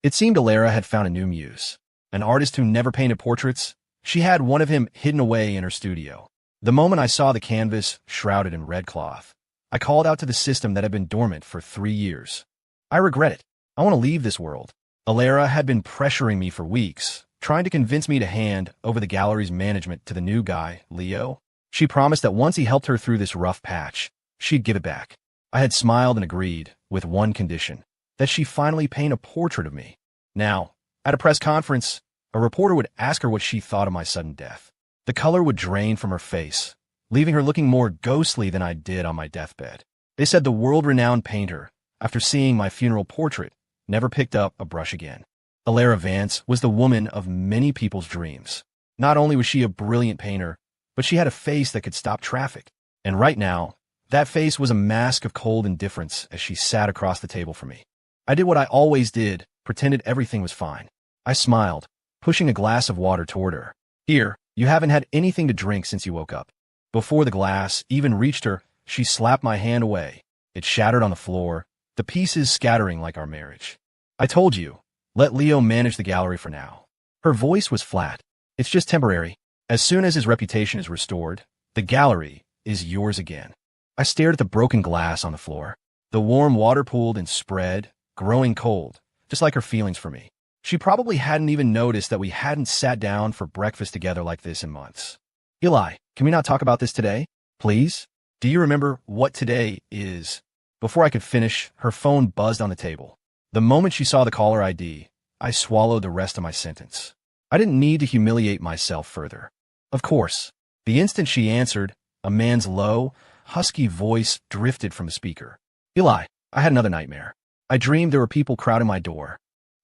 It seemed Alara had found a new muse. An artist who never painted portraits. She had one of him hidden away in her studio. The moment I saw the canvas shrouded in red cloth, I called out to the system that had been dormant for 3 years. I regret it. I want to leave this world. Alara had been pressuring me for weeks, trying to convince me to hand over the gallery's management to the new guy, Leo. She promised that once he helped her through this rough patch, she'd give it back. I had smiled and agreed, with one condition, that she finally paint a portrait of me. Now, at a press conference, a reporter would ask her what she thought of my sudden death. The color would drain from her face, leaving her looking more ghostly than I did on my deathbed. They said the world-renowned painter, after seeing my funeral portrait, never picked up a brush again. Alara Vance was the woman of many people's dreams. Not only was she a brilliant painter, but she had a face that could stop traffic. And right now, that face was a mask of cold indifference as she sat across the table from me. I did what I always did, pretended everything was fine. I smiled, pushing a glass of water toward her. Here, you haven't had anything to drink since you woke up. Before the glass even reached her, she slapped my hand away. It shattered on the floor, the pieces scattering like our marriage. I told you, let Leo manage the gallery for now. Her voice was flat. It's just temporary. As soon as his reputation is restored, the gallery is yours again. I stared at the broken glass on the floor. The warm water pooled and spread, growing cold, just like her feelings for me. She probably hadn't even noticed that we hadn't sat down for breakfast together like this in months. Eli, can we not talk about this today? Please? Do you remember what today is? Before I could finish, her phone buzzed on the table. The moment she saw the caller ID, I swallowed the rest of my sentence. I didn't need to humiliate myself further. Of course, the instant she answered, a man's low, husky voice drifted from the speaker. Eli, I had another nightmare. I dreamed there were people crowding my door.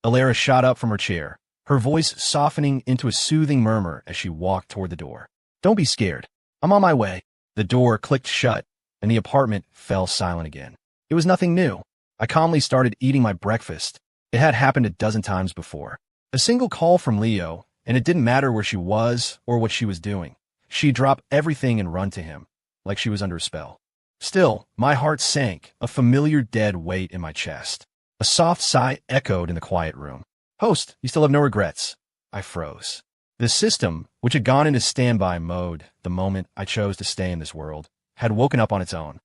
Alara shot up from her chair, her voice softening into a soothing murmur as she walked toward the door. Don't be scared. I'm on my way. The door clicked shut, and the apartment fell silent again. It was nothing new. I calmly started eating my breakfast. It had happened a dozen times before. A single call from Leo, and it didn't matter where she was or what she was doing. She'd drop everything and run to him, like she was under a spell. Still, my heart sank, a familiar dead weight in my chest. A soft sigh echoed in the quiet room. Host, you still have no regrets. I froze. The system, which had gone into standby mode the moment I chose to stay in this world, had woken up on its own.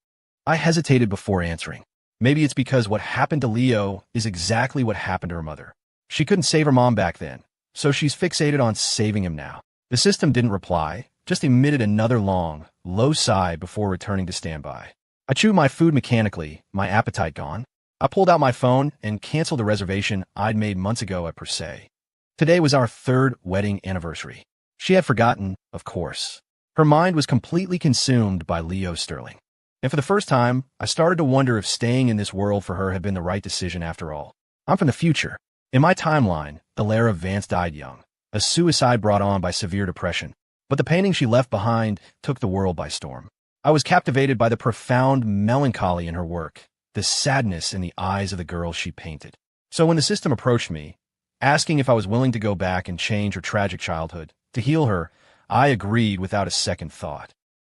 I hesitated before answering. Maybe it's because what happened to Leo is exactly what happened to her mother. She couldn't save her mom back then, so she's fixated on saving him now. The system didn't reply, just emitted another long, low sigh before returning to standby. I chewed my food mechanically, my appetite gone. I pulled out my phone and canceled the reservation I'd made months ago at Per Se. Today was our 3rd wedding anniversary. She had forgotten, of course. Her mind was completely consumed by Leo Sterling. And for the first time, I started to wonder if staying in this world for her had been the right decision after all. I'm from the future. In my timeline, Alara Vance died young, a suicide brought on by severe depression. But the painting she left behind took the world by storm. I was captivated by the profound melancholy in her work, the sadness in the eyes of the girl she painted. So when the system approached me, asking if I was willing to go back and change her tragic childhood, to heal her, I agreed without a second thought.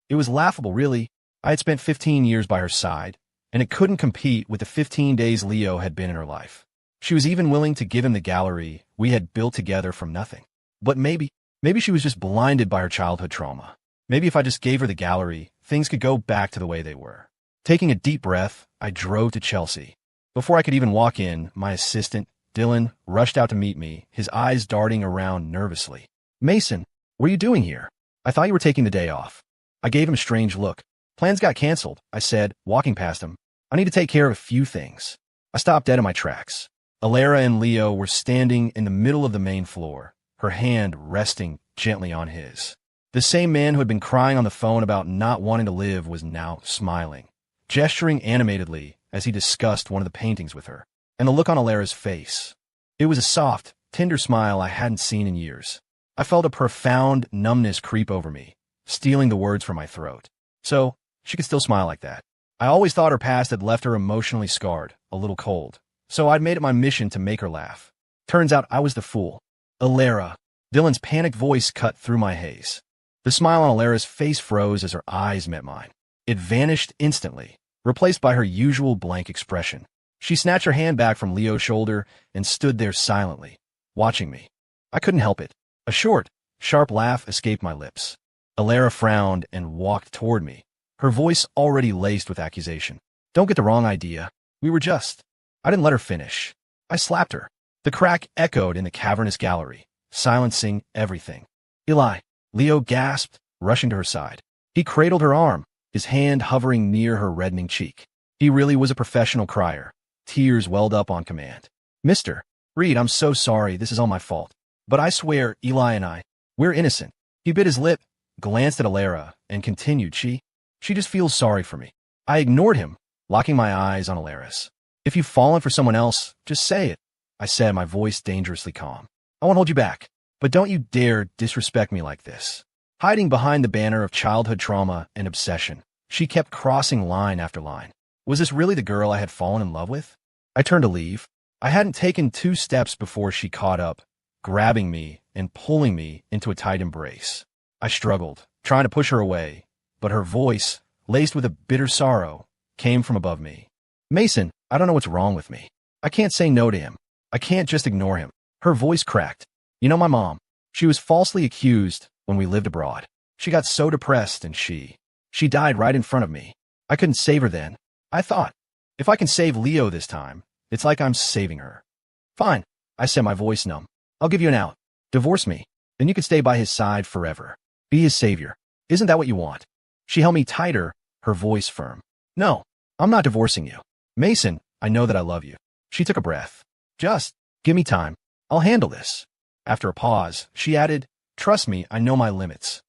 It was laughable, really. I had spent 15 years by her side, and it couldn't compete with the 15 days Leo had been in her life. She was even willing to give him the gallery we had built together from nothing. But maybe she was just blinded by her childhood trauma. Maybe if I just gave her the gallery, things could go back to the way they were. Taking a deep breath, I drove to Chelsea. Before I could even walk in, my assistant, Dylan, rushed out to meet me, his eyes darting around nervously. Mason, what are you doing here? I thought you were taking the day off. I gave him a strange look. Plans got canceled, I said, walking past him. I need to take care of a few things. I stopped dead in my tracks. Alara and Leo were standing in the middle of the main floor, her hand resting gently on his. The same man who had been crying on the phone about not wanting to live was now smiling, gesturing animatedly as he discussed one of the paintings with her. And the look on Alara's face. It was a soft, tender smile I hadn't seen in years. I felt a profound numbness creep over me, stealing the words from my throat. So, she could still smile like that. I always thought her past had left her emotionally scarred, a little cold. So I'd made it my mission to make her laugh. Turns out I was the fool. Alara. Dylan's panicked voice cut through my haze. The smile on Alara's face froze as her eyes met mine. It vanished instantly, replaced by her usual blank expression. She snatched her hand back from Leo's shoulder and stood there silently, watching me. I couldn't help it. A short, sharp laugh escaped my lips. Alara frowned and walked toward me, her voice already laced with accusation. Don't get the wrong idea. We were just... I didn't let her finish. I slapped her. The crack echoed in the cavernous gallery, silencing everything. Eli, Leo gasped, rushing to her side. He cradled her arm, his hand hovering near her reddening cheek. He really was a professional crier. Tears welled up on command. Mr. Reed, I'm so sorry, this is all my fault. But I swear, Eli and we're innocent. He bit his lip, glanced at Alara, and continued, She just feels sorry for me. I ignored him, locking my eyes on Alara's. If you've fallen for someone else, just say it, I said, my voice dangerously calm. I won't hold you back, but don't you dare disrespect me like this. Hiding behind the banner of childhood trauma and obsession, she kept crossing line after line. Was this really the girl I had fallen in love with? I turned to leave. I hadn't taken 2 steps before she caught up, grabbing me and pulling me into a tight embrace. I struggled, trying to push her away, but her voice, laced with a bitter sorrow, came from above me. Mason, I don't know what's wrong with me. I can't say no to him. I can't just ignore him. Her voice cracked. You know my mom. She was falsely accused when we lived abroad. She got so depressed and she died right in front of me. I couldn't save her then. I thought, if I can save Leo this time, it's like I'm saving her. Fine, I said, my voice numb. I'll give you an out. Divorce me. Then you could stay by his side forever. Be his savior. Isn't that what you want? She held me tighter, her voice firm. No, I'm not divorcing you. Mason, I know that I love you. She took a breath. Just give me time. I'll handle this. After a pause, she added, Trust me, I know my limits.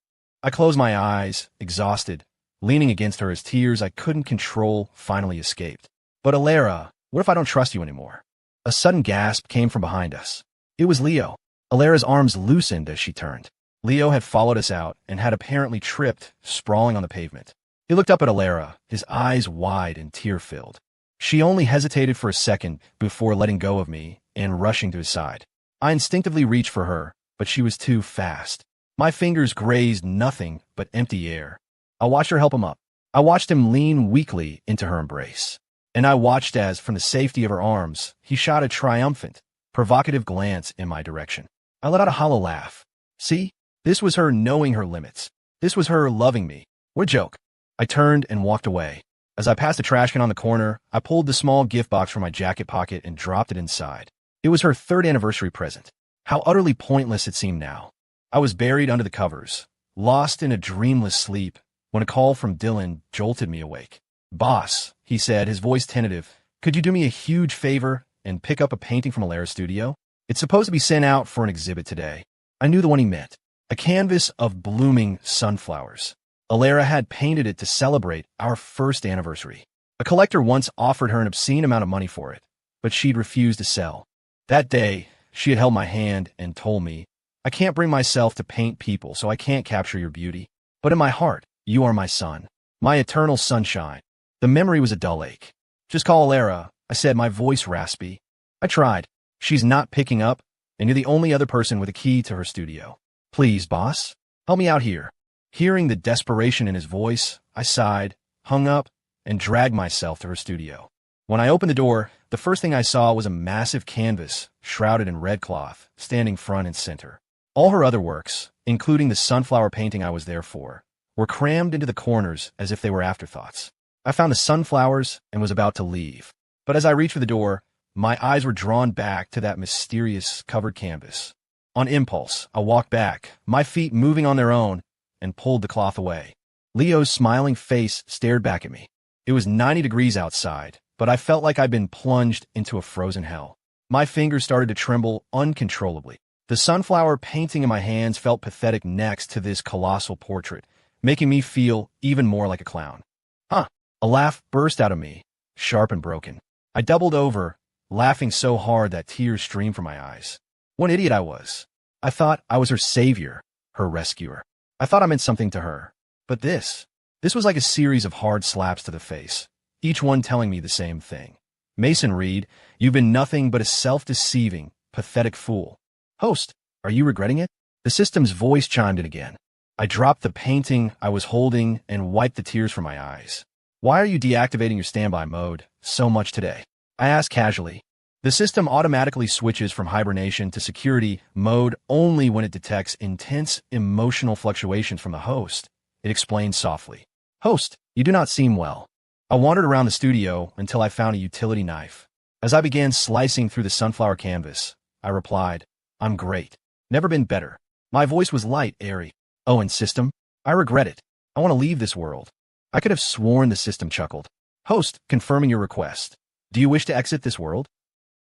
I closed my eyes, exhausted, leaning against her as tears I couldn't control finally escaped. But Alara, what if I don't trust you anymore? A sudden gasp came from behind us. It was Leo. Alara's arms loosened as she turned. Leo had followed us out and had apparently tripped, sprawling on the pavement. He looked up at Alara, his eyes wide and tear-filled. She only hesitated for a second before letting go of me and rushing to his side. I instinctively reached for her, but she was too fast. My fingers grazed nothing but empty air. I watched her help him up. I watched him lean weakly into her embrace. And I watched as, from the safety of her arms, he shot a triumphant, provocative glance in my direction. I let out a hollow laugh. See? This was her knowing her limits. This was her loving me. What a joke. I turned and walked away. As I passed the trash can on the corner, I pulled the small gift box from my jacket pocket and dropped it inside. It was her 3rd anniversary present. How utterly pointless it seemed now. I was buried under the covers, lost in a dreamless sleep, when a call from Dylan jolted me awake. Boss, he said, his voice tentative, could you do me a huge favor and pick up a painting from Alara's studio? It's supposed to be sent out for an exhibit today. I knew the one he meant. A canvas of blooming sunflowers. Alara had painted it to celebrate our 1st anniversary. A collector once offered her an obscene amount of money for it, but she'd refused to sell. That day, she had held my hand and told me, I can't bring myself to paint people, so I can't capture your beauty. But in my heart, you are my sun, my eternal sunshine. The memory was a dull ache. Just call Alara, I said, my voice raspy. I tried. She's not picking up, and you're the only other person with a key to her studio. Please, boss, help me out here. Hearing the desperation in his voice, I sighed, hung up, and dragged myself to her studio. When I opened the door, the first thing I saw was a massive canvas, shrouded in red cloth, standing front and center. All her other works, including the sunflower painting I was there for, were crammed into the corners as if they were afterthoughts. I found the sunflowers and was about to leave. But as I reached for the door, my eyes were drawn back to that mysterious covered canvas. On impulse, I walked back, my feet moving on their own, and pulled the cloth away. Leo's smiling face stared back at me. It was 90 degrees outside, but I felt like I'd been plunged into a frozen hell. My fingers started to tremble uncontrollably. The sunflower painting in my hands felt pathetic next to this colossal portrait, making me feel even more like a clown. Huh. A laugh burst out of me, sharp and broken. I doubled over, laughing so hard that tears streamed from my eyes. What an idiot I was. I thought I was her savior, her rescuer. I thought I meant something to her. But this was like a series of hard slaps to the face, each one telling me the same thing. Mason Reed, you've been nothing but a self-deceiving, pathetic fool. Host, are you regretting it? The system's voice chimed in again. I dropped the painting I was holding and wiped the tears from my eyes. Why are you deactivating your standby mode so much today? I asked casually. The system automatically switches from hibernation to security mode only when it detects intense emotional fluctuations from the host, it explained softly. Host, you do not seem well. I wandered around the studio until I found a utility knife. As I began slicing through the sunflower canvas, I replied, I'm great. Never been better. My voice was light, airy. Oh, and system? I regret it. I want to leave this world. I could have sworn the system chuckled. Host, confirming your request. Do you wish to exit this world?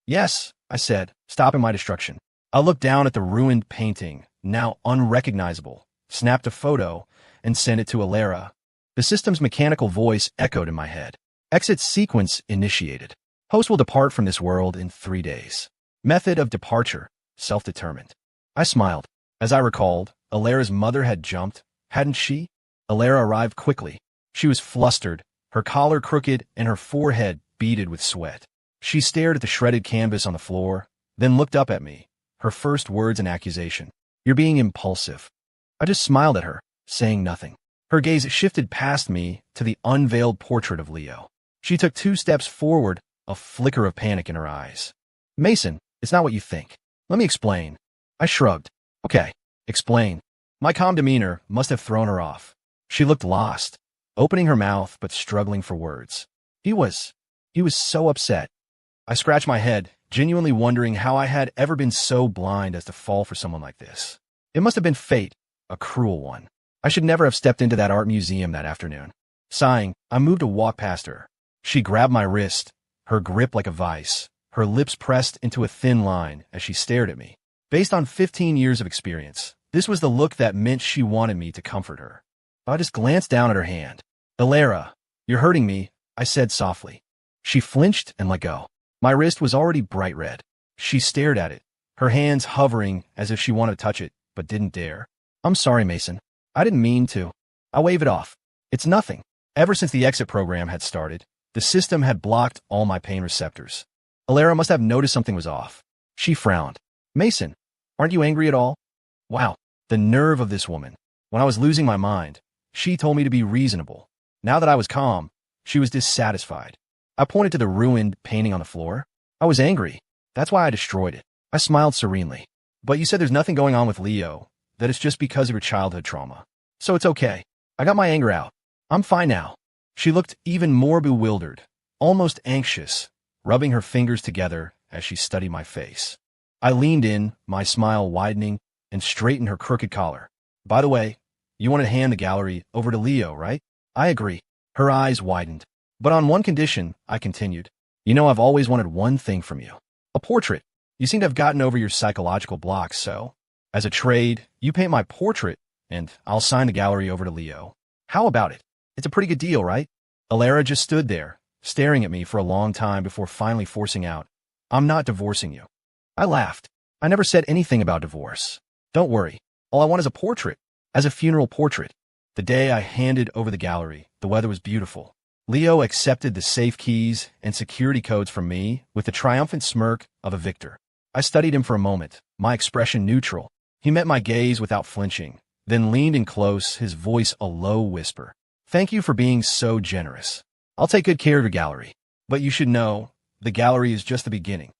Yes, I said, stopping my destruction. I looked down at the ruined painting, now unrecognizable, snapped a photo, and sent it to Alara. The system's mechanical voice echoed in my head. Exit sequence initiated. Host will depart from this world in 3 days. Method of departure, self-determined. I smiled. As I recalled, Alara's mother had jumped, hadn't she? Alara arrived quickly. She was flustered, her collar crooked and her forehead beaded with sweat. She stared at the shredded canvas on the floor, then looked up at me, her first words an accusation. You're being impulsive. I just smiled at her, saying nothing. Her gaze shifted past me to the unveiled portrait of Leo. She took 2 steps forward, a flicker of panic in her eyes. Mason, it's not what you think. Let me explain. I shrugged. Okay, explain. My calm demeanor must have thrown her off. She looked lost, opening her mouth but struggling for words. He was so upset. I scratched my head, genuinely wondering how I had ever been so blind as to fall for someone like this. It must have been fate, a cruel one. I should never have stepped into that art museum that afternoon. Sighing, I moved to walk past her. She grabbed my wrist, her grip like a vice, her lips pressed into a thin line as she stared at me. Based on 15 years of experience, this was the look that meant she wanted me to comfort her. I just glanced down at her hand. Alara, you're hurting me, I said softly. She flinched and let go. My wrist was already bright red. She stared at it, her hands hovering as if she wanted to touch it, but didn't dare. I'm sorry, Mason. I didn't mean to. I wave it off. It's nothing. Ever since the exit program had started, the system had blocked all my pain receptors. Alara must have noticed something was off. She frowned. Mason, aren't you angry at all? Wow, the nerve of this woman. When I was losing my mind, she told me to be reasonable. Now that I was calm, she was dissatisfied. I pointed to the ruined painting on the floor. I was angry. That's why I destroyed it. I smiled serenely. But you said there's nothing going on with Leo, that it's just because of your childhood trauma. So it's okay. I got my anger out. I'm fine now. She looked even more bewildered, almost anxious, rubbing her fingers together as she studied my face. I leaned in, my smile widening, and straightened her crooked collar. By the way, you wanted to hand the gallery over to Leo, right? I agree. Her eyes widened. But on one condition, I continued. You know, I've always wanted one thing from you. A portrait. You seem to have gotten over your psychological blocks, so as a trade, you paint my portrait, and I'll sign the gallery over to Leo. How about it? It's a pretty good deal, right? Alara just stood there, staring at me for a long time before finally forcing out, I'm not divorcing you. I laughed. I never said anything about divorce. Don't worry. All I want is a portrait, as a funeral portrait. The day I handed over the gallery, the weather was beautiful. Leo accepted the safe keys and security codes from me with the triumphant smirk of a victor. I studied him for a moment, my expression neutral. He met my gaze without flinching, then leaned in close, his voice a low whisper. Thank you for being so generous. I'll take good care of your gallery. But you should know, the gallery is just the beginning.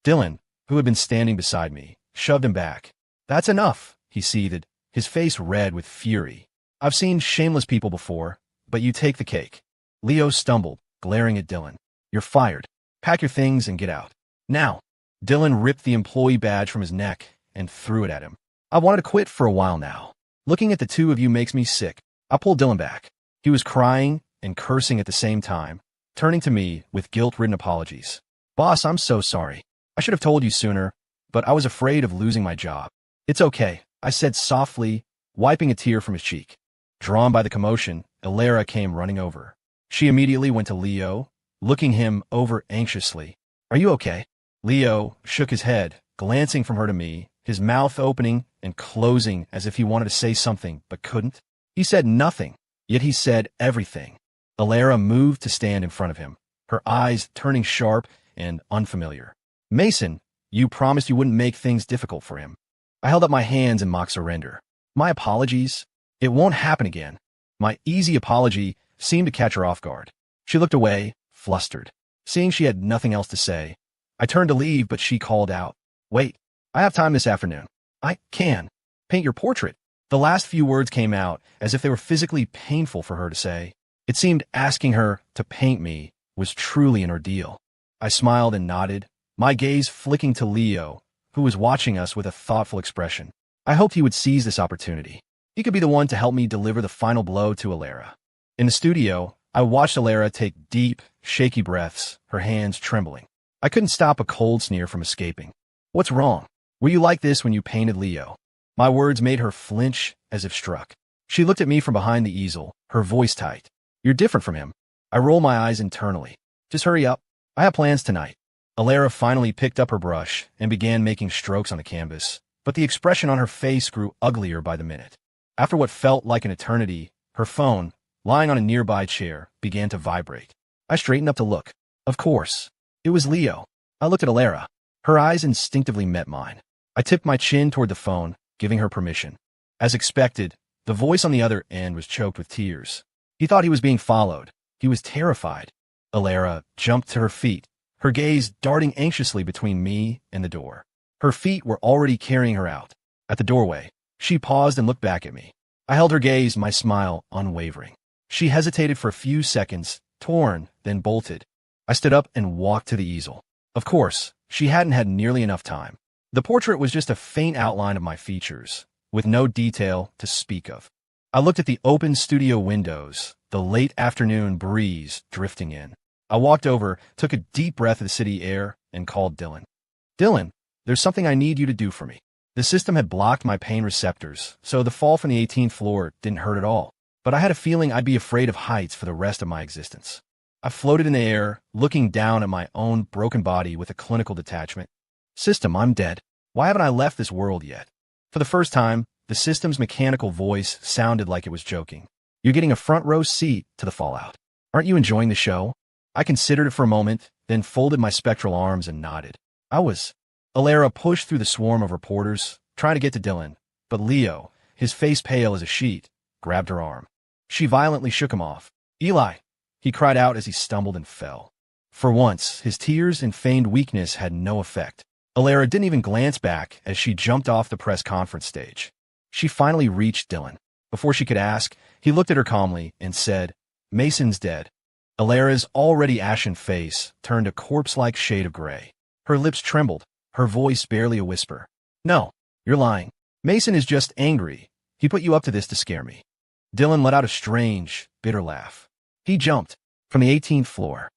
Dylan, who had been standing beside me, shoved him back. That's enough, he seethed, his face red with fury. I've seen shameless people before, but you take the cake. Leo stumbled, glaring at Dylan. You're fired. Pack your things and get out. Now. Dylan ripped the employee badge from his neck and threw it at him. I wanted to quit for a while now. Looking at the two of you makes me sick. I pulled Dylan back. He was crying and cursing at the same time, turning to me with guilt-ridden apologies. Boss, I'm so sorry. I should have told you sooner, but I was afraid of losing my job. It's okay, I said softly, wiping a tear from his cheek. Drawn by the commotion, Alara came running over. She immediately went to Leo, looking him over anxiously. Are you okay? Leo shook his head, glancing from her to me, his mouth opening and closing as if he wanted to say something but couldn't. He said nothing, yet he said everything. Alara moved to stand in front of him, her eyes turning sharp and unfamiliar. Mason, you promised you wouldn't make things difficult for him. I held up my hands in mock surrender. My apologies. It won't happen again. My easy apology seemed to catch her off guard. She looked away, flustered. Seeing she had nothing else to say, I turned to leave, but she called out, "Wait, I have time this afternoon. I can paint your portrait." The last few words came out as if they were physically painful for her to say. It seemed asking her to paint me was truly an ordeal. I smiled and nodded, my gaze flicking to Leo, who was watching us with a thoughtful expression. I hoped he would seize this opportunity. He could be the one to help me deliver the final blow to Alara. In the studio, I watched Alara take deep, shaky breaths, her hands trembling. I couldn't stop a cold sneer from escaping. "What's wrong? Were you like this when you painted Leo?" My words made her flinch as if struck. She looked at me from behind the easel, her voice tight. "You're different from him." I rolled my eyes internally. "Just hurry up. I have plans tonight." Alara finally picked up her brush and began making strokes on the canvas, but the expression on her face grew uglier by the minute. After what felt like an eternity, her phone, lying on a nearby chair, began to vibrate. I straightened up to look. Of course, it was Leo. I looked at Alara. Her eyes instinctively met mine. I tipped my chin toward the phone, giving her permission. As expected, the voice on the other end was choked with tears. He thought he was being followed. He was terrified. Alara jumped to her feet, her gaze darting anxiously between me and the door. Her feet were already carrying her out. At the doorway, she paused and looked back at me. I held her gaze, my smile unwavering. She hesitated for a few seconds, torn, then bolted. I stood up and walked to the easel. Of course, she hadn't had nearly enough time. The portrait was just a faint outline of my features, with no detail to speak of. I looked at the open studio windows, the late afternoon breeze drifting in. I walked over, took a deep breath of the city air, and called Dylan. "Dylan, there's something I need you to do for me." The system had blocked my pain receptors, so the fall from the 18th floor didn't hurt at all. But I had a feeling I'd be afraid of heights for the rest of my existence. I floated in the air, looking down at my own broken body with a clinical detachment. "System, I'm dead. Why haven't I left this world yet?" For the first time, the system's mechanical voice sounded like it was joking. "You're getting a front row seat to the fallout. Aren't you enjoying the show?" I considered it for a moment, then folded my spectral arms and nodded. I was. Alara pushed through the swarm of reporters, trying to get to Dylan, but Leo, his face pale as a sheet, grabbed her arm. She violently shook him off. "Eli!" he cried out as he stumbled and fell. For once, his tears and feigned weakness had no effect. Alara didn't even glance back as she jumped off the press conference stage. She finally reached Dylan. Before she could ask, he looked at her calmly and said, "Mason's dead." Alara's already ashen face turned a corpse-like shade of gray. Her lips trembled, her voice barely a whisper. "No, you're lying. Mason is just angry. He put you up to this to scare me." Dylan let out a strange, bitter laugh. He jumped from the 18th floor.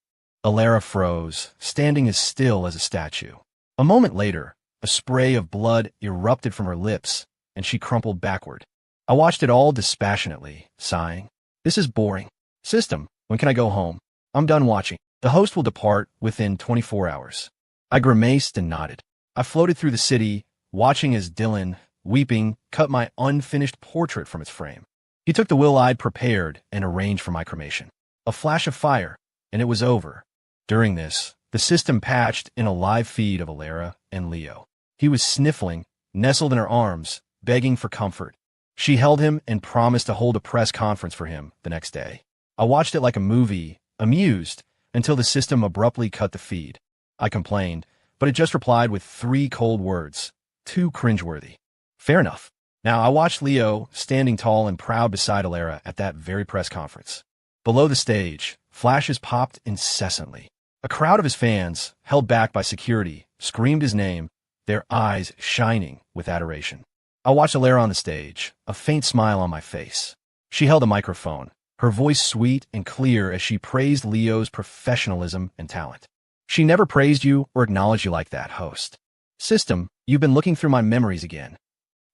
Alara froze, standing as still as a statue. A moment later, a spray of blood erupted from her lips, and she crumpled backward. I watched it all dispassionately, sighing. "This is boring. System, when can I go home? I'm done watching. The host will depart within 24 hours. I grimaced and nodded. I floated through the city, watching as Dylan, weeping, cut my unfinished portrait from its frame. He took the will I'd prepared and arranged for my cremation. A flash of fire, and it was over. During this, the system patched in a live feed of Alara and Leo. He was sniffling, nestled in her arms, begging for comfort. She held him and promised to hold a press conference for him the next day. I watched it like a movie, amused, until the system abruptly cut the feed. I complained, but it just replied with 3 cold words. Too cringeworthy. Fair enough. Now I watched Leo standing tall and proud beside Alara at that very press conference. Below the stage, flashes popped incessantly. A crowd of his fans, held back by security, screamed his name, their eyes shining with adoration. I watched Alara on the stage, a faint smile on my face. She held a microphone, her voice sweet and clear as she praised Leo's professionalism and talent. "She never praised you or acknowledged you like that, host. System, you've been looking through my memories again."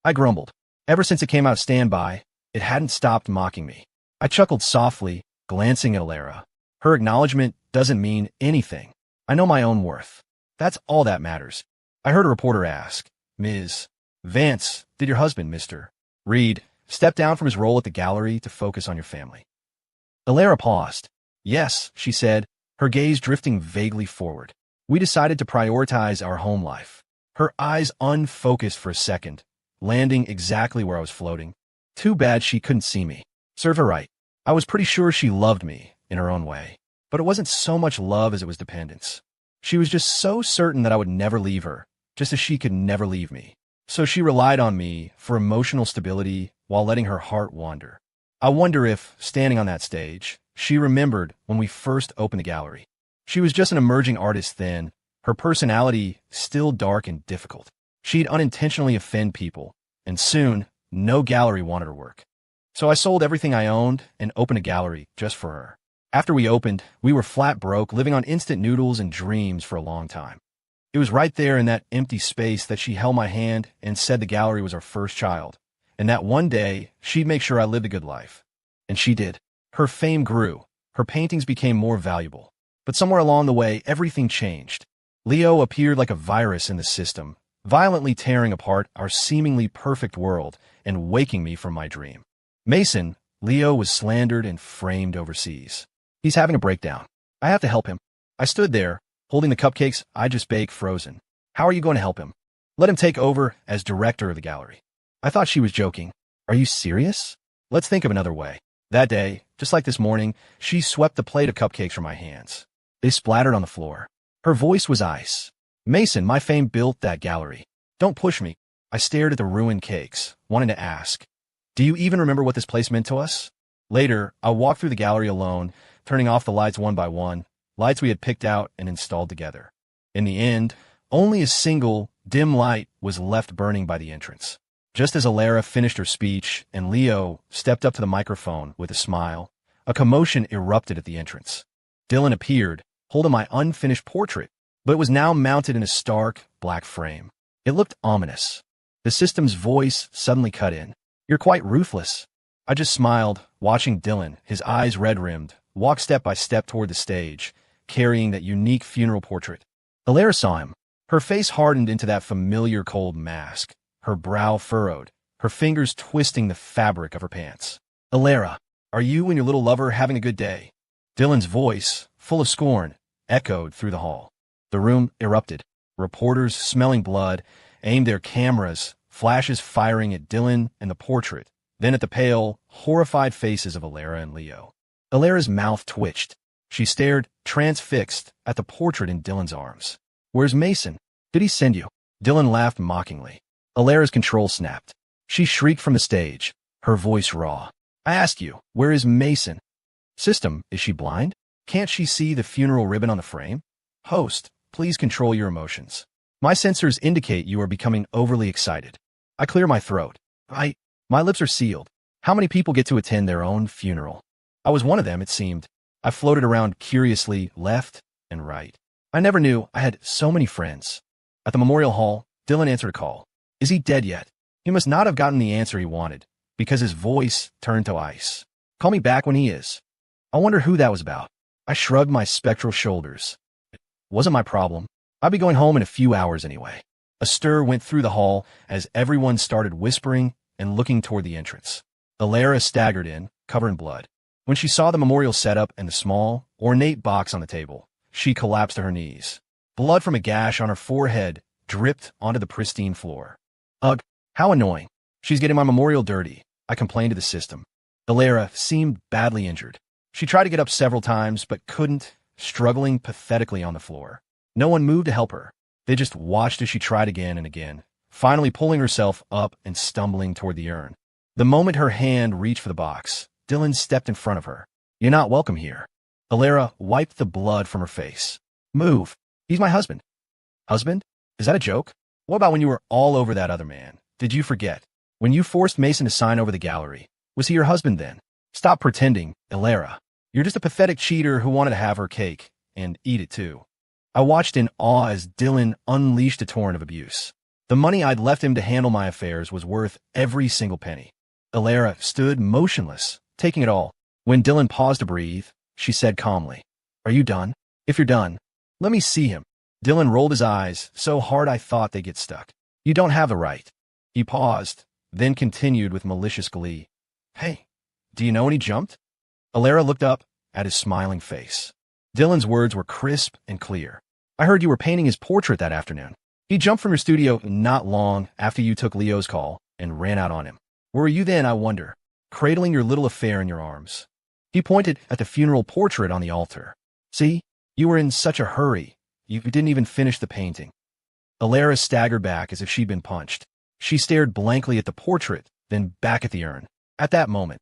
I grumbled. Ever since it came out of standby, it hadn't stopped mocking me. I chuckled softly, glancing at Alara. Her acknowledgement doesn't mean anything. I know my own worth. That's all that matters. I heard a reporter ask, "Ms. Vance, did your husband, Mr. Reed, step down from his role at the gallery to focus on your family?" Alara paused. "Yes," she said, her gaze drifting vaguely forward. "We decided to prioritize our home life." Her eyes unfocused for a second, landing exactly where I was floating. Too bad she couldn't see me. Serve her right. I was pretty sure she loved me in her own way. But it wasn't so much love as it was dependence. She was just so certain that I would never leave her, just as she could never leave me. So she relied on me for emotional stability while letting her heart wander. I wonder if, standing on that stage, she remembered when we first opened the gallery. She was just an emerging artist then, her personality still dark and difficult. She'd unintentionally offend people, and soon, no gallery wanted her work. So I sold everything I owned and opened a gallery just for her. After we opened, we were flat broke, living on instant noodles and dreams for a long time. It was right there in that empty space that she held my hand and said the gallery was our first child, and that one day she'd make sure I lived a good life. And she did. Her fame grew. Her paintings became more valuable. But somewhere along the way, everything changed. Leo appeared like a virus in the system, violently tearing apart our seemingly perfect world and waking me from my dream. Mason, Leo was slandered and framed overseas. He's having a breakdown. I have to help him. I stood there, holding the cupcakes I just baked frozen. How are you going to help him? Let him take over as director of the gallery. I thought she was joking. Are you serious? Let's think of another way. That day, just like this morning, she swept the plate of cupcakes from my hands. They splattered on the floor. Her voice was ice. Mason, my fame built that gallery. Don't push me. I stared at the ruined cakes, wanting to ask, do you even remember what this place meant to us? Later, I walked through the gallery alone, turning off the lights one by one, lights we had picked out and installed together. In the end, only a single, dim light was left burning by the entrance. Just as Alara finished her speech and Leo stepped up to the microphone with a smile, a commotion erupted at the entrance. Dylan appeared, holding my unfinished portrait, but it was now mounted in a stark, black frame. It looked ominous. The system's voice suddenly cut in. You're quite ruthless. I just smiled, watching Dylan, his eyes red-rimmed, walk step by step toward the stage, carrying that unique funeral portrait. Alara saw him. Her face hardened into that familiar cold mask, her brow furrowed, her fingers twisting the fabric of her pants. Alara, are you and your little lover having a good day? Dylan's voice, full of scorn, echoed through the hall. The room erupted. Reporters, smelling blood, aimed their cameras, flashes firing at Dylan and the portrait, then at the pale, horrified faces of Alara and Leo. Alara's mouth twitched. She stared, transfixed, at the portrait in Dylan's arms. Where's Mason? Did he send you? Dylan laughed mockingly. Alara's control snapped. She shrieked from the stage, her voice raw. I ask you, where is Mason? System, is she blind? Can't she see the funeral ribbon on the frame? Host, please control your emotions. My sensors indicate you are becoming overly excited. I clear my throat. My lips are sealed. How many people get to attend their own funeral? I was one of them, it seemed. I floated around curiously, left and right. I never knew I had so many friends. At the memorial hall, Dylan answered a call. Is he dead yet? He must not have gotten the answer he wanted, because his voice turned to ice. Call me back when he is. I wonder who that was about. I shrugged my spectral shoulders. It wasn't my problem. I'd be going home in a few hours anyway. A stir went through the hall as everyone started whispering and looking toward the entrance. Alara staggered in, covered in blood. When she saw the memorial setup and the small, ornate box on the table, she collapsed to her knees. Blood from a gash on her forehead dripped onto the pristine floor. Ugh, how annoying. She's getting my memorial dirty, I complained to the system. Alara seemed badly injured. She tried to get up several times, but couldn't, struggling pathetically on the floor. No one moved to help her. They just watched as she tried again and again, finally pulling herself up and stumbling toward the urn. The moment her hand reached for the box, Dylan stepped in front of her. You're not welcome here. Alara wiped the blood from her face. Move. He's my husband. Husband? Is that a joke? What about when you were all over that other man? Did you forget? When you forced Mason to sign over the gallery, was he your husband then? Stop pretending, Alara. You're just a pathetic cheater who wanted to have her cake, and eat it too. I watched in awe as Dylan unleashed a torrent of abuse. The money I'd left him to handle my affairs was worth every single penny. Alara stood motionless, taking it all. When Dylan paused to breathe, she said calmly, Are you done? If you're done, let me see him. Dylan rolled his eyes so hard I thought they'd get stuck. You don't have the right. He paused, then continued with malicious glee. Hey, do you know when he jumped? Alara looked up at his smiling face. Dylan's words were crisp and clear. I heard you were painting his portrait that afternoon. He jumped from your studio not long after you took Leo's call and ran out on him. Where were you then, I wonder, cradling your little affair in your arms? He pointed at the funeral portrait on the altar. See? You were in such a hurry. You didn't even finish the painting. Alara staggered back as if she'd been punched. She stared blankly at the portrait, then back at the urn. At that moment,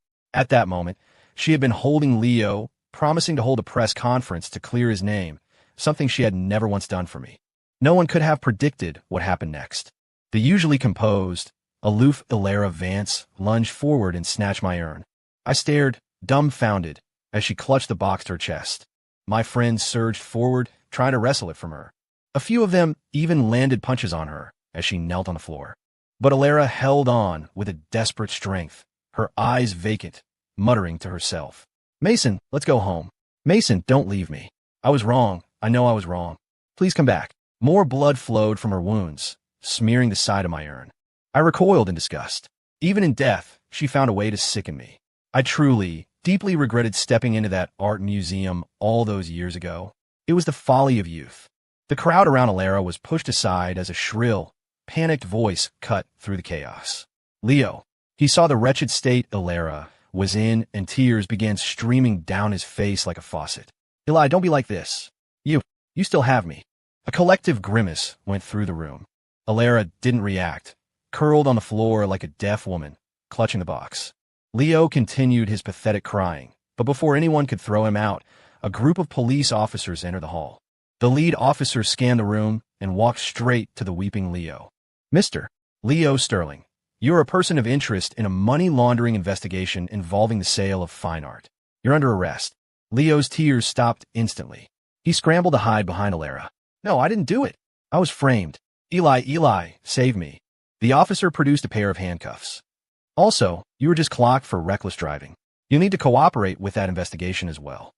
she had been holding Leo, promising to hold a press conference to clear his name, something she had never once done for me. No one could have predicted what happened next. The usually composed, aloof Alara Vance lunged forward and snatched my urn. I stared, dumbfounded, as she clutched the box to her chest. My friends surged forward, trying to wrestle it from her. A few of them even landed punches on her as she knelt on the floor. But Alara held on with a desperate strength, her eyes vacant, muttering to herself. Mason, let's go home. Mason, don't leave me. I was wrong. I know I was wrong. Please come back. More blood flowed from her wounds, smearing the side of my urn. I recoiled in disgust. Even in death, she found a way to sicken me. I truly, deeply regretted stepping into that art museum all those years ago. It was the folly of youth. The crowd around Alara was pushed aside as a shrill, panicked voice cut through the chaos. Leo. He saw the wretched state Alara was in, and tears began streaming down his face like a faucet. Eli, don't be like this. You still have me. A collective grimace went through the room. Alara didn't react, curled on the floor like a deaf woman, clutching the box. Leo continued his pathetic crying, but before anyone could throw him out, a group of police officers entered the hall. The lead officer scanned the room and walked straight to the weeping Leo. Mr. Leo Sterling, you are a person of interest in a money laundering investigation involving the sale of fine art. You're under arrest. Leo's tears stopped instantly. He scrambled to hide behind Alara. No, I didn't do it. I was framed. Eli, save me. The officer produced a pair of handcuffs. Also, you were just clocked for reckless driving. You'll need to cooperate with that investigation as well.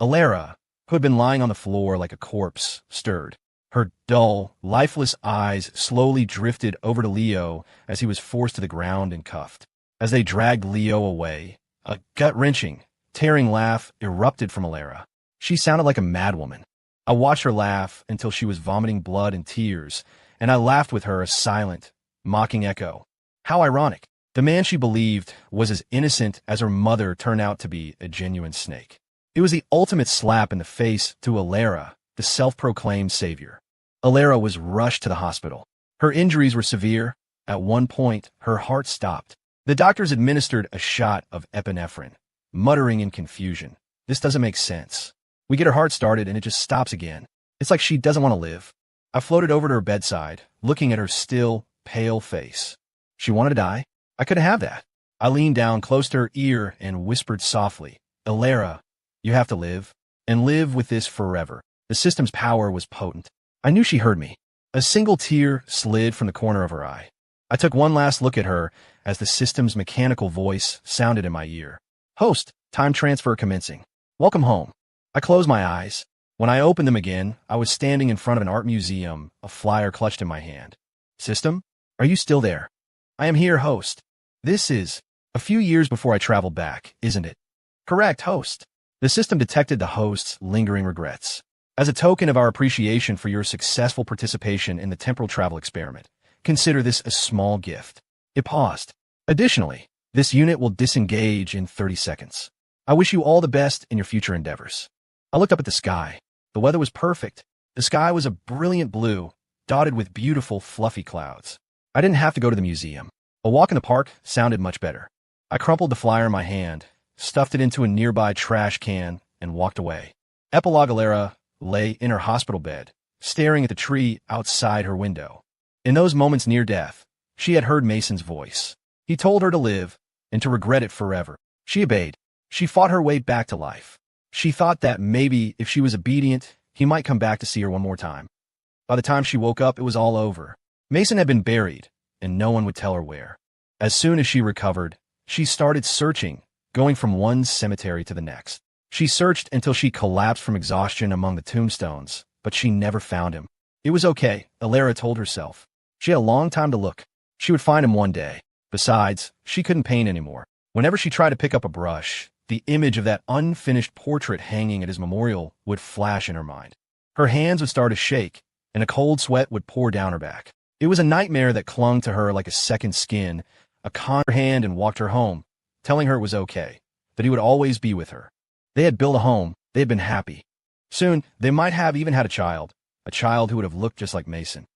Alara, who had been lying on the floor like a corpse, stirred. Her dull, lifeless eyes slowly drifted over to Leo as he was forced to the ground and cuffed. As they dragged Leo away, a gut-wrenching, tearing laugh erupted from Alara. She sounded like a madwoman. I watched her laugh until she was vomiting blood and tears, and I laughed with her, a silent, mocking echo. How ironic. The man she believed was as innocent as her mother turned out to be a genuine snake. It was the ultimate slap in the face to Alara, the self-proclaimed savior. Alara was rushed to the hospital. Her injuries were severe. At one point, her heart stopped. The doctors administered a shot of epinephrine, muttering in confusion. This doesn't make sense. We get her heart started and it just stops again. It's like she doesn't want to live. I floated over to her bedside, looking at her still, pale face. She wanted to die? I couldn't have that. I leaned down close to her ear and whispered softly, Alara, you have to live, and live with this forever. The system's power was potent. I knew she heard me. A single tear slid from the corner of her eye. I took one last look at her as the system's mechanical voice sounded in my ear. Host, time transfer commencing. Welcome home. I closed my eyes. When I opened them again, I was standing in front of an art museum, a flyer clutched in my hand. System, are you still there? I am here, host. This is a few years before I traveled back, isn't it? Correct, host. The system detected the host's lingering regrets. As a token of our appreciation for your successful participation in the temporal travel experiment, consider this a small gift. It paused. Additionally, this unit will disengage in 30 seconds. I wish you all the best in your future endeavors. I looked up at the sky. The weather was perfect. The sky was a brilliant blue, dotted with beautiful, fluffy clouds. I didn't have to go to the museum. A walk in the park sounded much better. I crumpled the flyer in my hand, stuffed it into a nearby trash can, and walked away. Epilogue Alara lay in her hospital bed, staring at the tree outside her window. In those moments near death, she had heard Mason's voice. He told her to live and to regret it forever. She obeyed. She fought her way back to life. She thought that maybe if she was obedient, he might come back to see her one more time. By the time she woke up, it was all over. Mason had been buried, and no one would tell her where. As soon as she recovered, she started searching, going from one cemetery to the next. She searched until she collapsed from exhaustion among the tombstones, but she never found him. It was okay, Alara told herself. She had a long time to look. She would find him one day. Besides, she couldn't paint anymore. Whenever she tried to pick up a brush, the image of that unfinished portrait hanging at his memorial would flash in her mind. Her hands would start to shake, and a cold sweat would pour down her back. It was a nightmare that clung to her like a second skin, a con her hand and walked her home, telling her it was okay, that he would always be with her. They had built a home, they had been happy. Soon, they might have even had a child who would have looked just like Mason.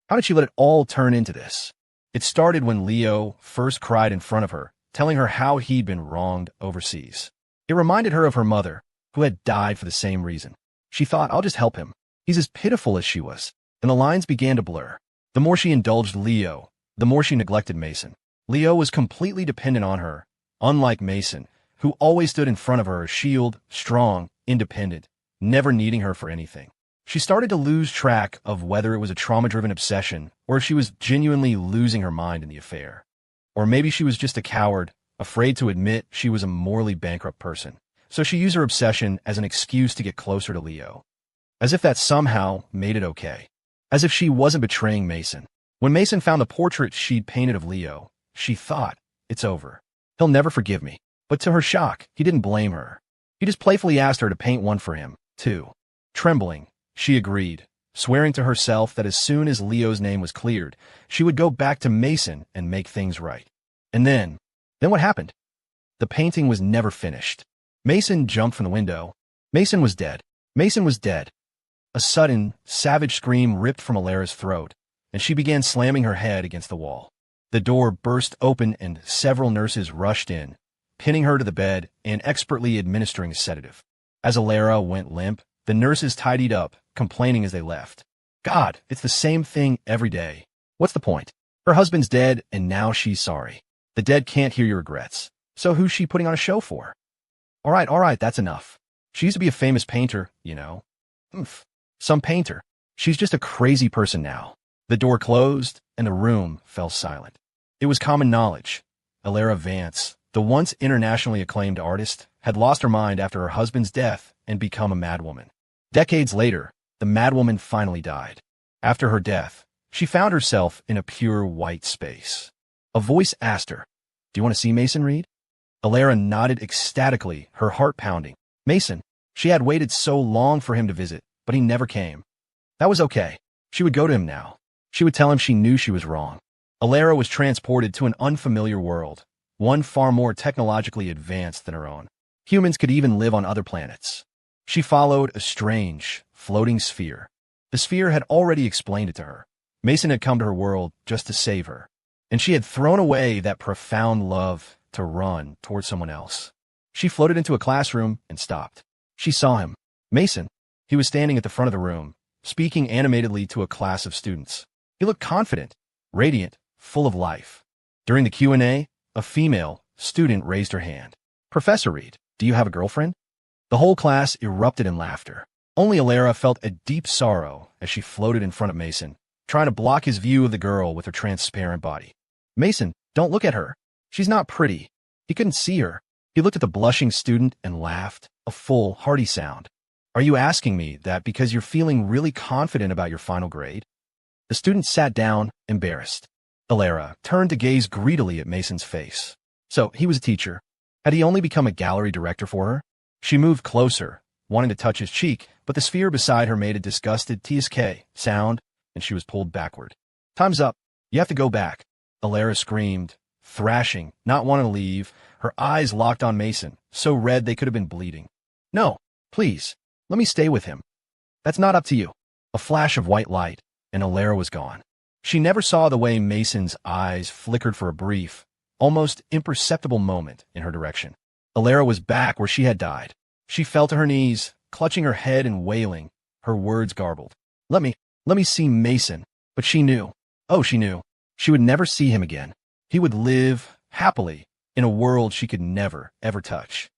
How did she let it all turn into this? It started when Leo first cried in front of her, telling her how he'd been wronged overseas. It reminded her of her mother, who had died for the same reason. She thought, I'll just help him. He's as pitiful as she was. And the lines began to blur. The more she indulged Leo, the more she neglected Mason. Leo was completely dependent on her, unlike Mason, who always stood in front of her, a shield, strong, independent, never needing her for anything. She started to lose track of whether it was a trauma-driven obsession or if she was genuinely losing her mind in the affair. Or maybe she was just a coward, afraid to admit she was a morally bankrupt person. So she used her obsession as an excuse to get closer to Leo. As if that somehow made it okay. As if she wasn't betraying Mason. When Mason found the portrait she'd painted of Leo, she thought, it's over. He'll never forgive me. But to her shock, he didn't blame her. He just playfully asked her to paint one for him, too. Trembling, she agreed, swearing to herself that as soon as Leo's name was cleared, she would go back to Mason and make things right. And then what happened? The painting was never finished. Mason jumped from the window. Mason was dead. Mason was dead. A sudden, savage scream ripped from Alara's throat, and she began slamming her head against the wall. The door burst open and several nurses rushed in, pinning her to the bed and expertly administering a sedative. As Alara went limp, the nurses tidied up, complaining as they left. God, it's the same thing every day. What's the point? Her husband's dead, and now she's sorry. The dead can't hear your regrets. So who's she putting on a show for? All right, that's enough. She used to be a famous painter, you know. Some painter. She's just a crazy person now. The door closed, and the room fell silent. It was common knowledge. Alara Vance, the once internationally acclaimed artist, had lost her mind after her husband's death and become a madwoman. Decades later, the madwoman finally died. After her death, she found herself in a pure white space. A voice asked her, "Do you want to see Mason Reed?" Alara nodded ecstatically, her heart pounding. Mason. She had waited so long for him to visit, but he never came. That was okay. She would go to him now. She would tell him she knew she was wrong. Alara was transported to an unfamiliar world, one far more technologically advanced than her own. Humans could even live on other planets. She followed a strange, floating sphere. The sphere had already explained it to her. Mason had come to her world just to save her, and she had thrown away that profound love to run towards someone else. She floated into a classroom and stopped. She saw him. Mason. He was standing at the front of the room, speaking animatedly to a class of students. He looked confident, radiant, full of life. During the Q&A, a female student raised her hand. "Professor Reed, do you have a girlfriend?" The whole class erupted in laughter. Only Alara felt a deep sorrow as she floated in front of Mason, trying to block his view of the girl with her transparent body. "Mason, don't look at her. She's not pretty." He couldn't see her. He looked at the blushing student and laughed, a full, hearty sound. "Are you asking me that because you're feeling really confident about your final grade?" The student sat down, embarrassed. Alara turned to gaze greedily at Mason's face. So, he was a teacher. Had he only become a gallery director for her? She moved closer, wanting to touch his cheek, but the sphere beside her made a disgusted TSK sound, and she was pulled backward. "Time's up. You have to go back." Alara screamed, thrashing, not wanting to leave, her eyes locked on Mason, so red they could have been bleeding. "No, please, let me stay with him." "That's not up to you." A flash of white light, and Alara was gone. She never saw the way Mason's eyes flickered for a brief, almost imperceptible moment in her direction. Alara was back where she had died. She fell to her knees, clutching her head and wailing, her words garbled. Let me see Mason." But she knew. Oh, she knew. She would never see him again. He would live, happily, in a world she could never, ever touch.